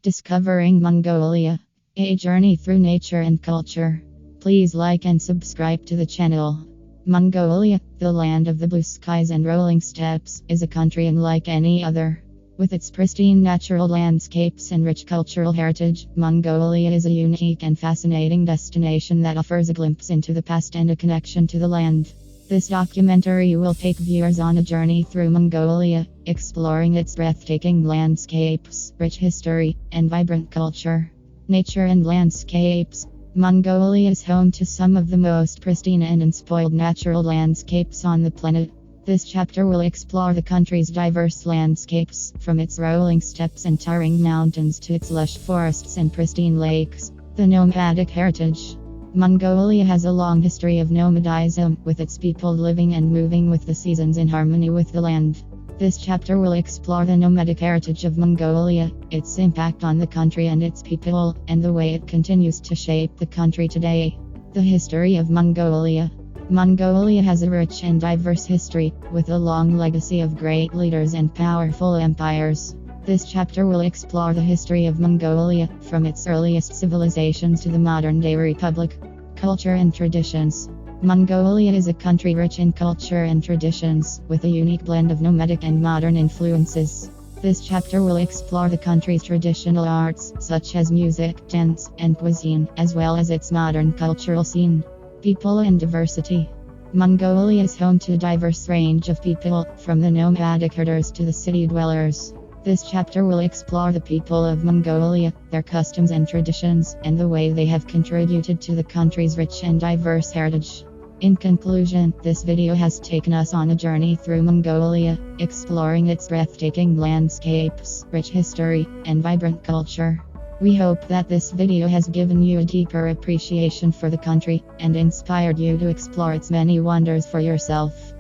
Discovering Mongolia, a journey through nature and culture. Please like and subscribe to the channel. Mongolia, the land of the blue skies and rolling steppes, is a country unlike any other. With its pristine natural landscapes and rich cultural heritage, Mongolia is a unique and fascinating destination that offers a glimpse into the past and a connection to the land. This documentary will take viewers on a journey through Mongolia, exploring its breathtaking landscapes, rich history, and vibrant culture. Nature and landscapes. Mongolia is home to some of the most pristine and unspoiled natural landscapes on the planet. This chapter will explore the country's diverse landscapes, from its rolling steppes and towering mountains to its lush forests and pristine lakes. The nomadic heritage. Mongolia has a long history of nomadism, with its people living and moving with the seasons in harmony with the land. This chapter will explore the nomadic heritage of Mongolia, its impact on the country and its people, and the way it continues to shape the country today. The history of Mongolia. Mongolia has a rich and diverse history, with a long legacy of great leaders and powerful empires. This chapter will explore the history of Mongolia, from its earliest civilizations to the modern-day republic. Culture and traditions. Mongolia is a country rich in culture and traditions, with a unique blend of nomadic and modern influences. This chapter will explore the country's traditional arts, such as music, dance, and cuisine, as well as its modern cultural scene. People and diversity. Mongolia is home to a diverse range of people, from the nomadic herders to the city dwellers. This chapter will explore the people of Mongolia, their customs and traditions, and the way they have contributed to the country's rich and diverse heritage. In conclusion, this video has taken us on a journey through Mongolia, exploring its breathtaking landscapes, rich history, and vibrant culture. We hope that this video has given you a deeper appreciation for the country, and inspired you to explore its many wonders for yourself.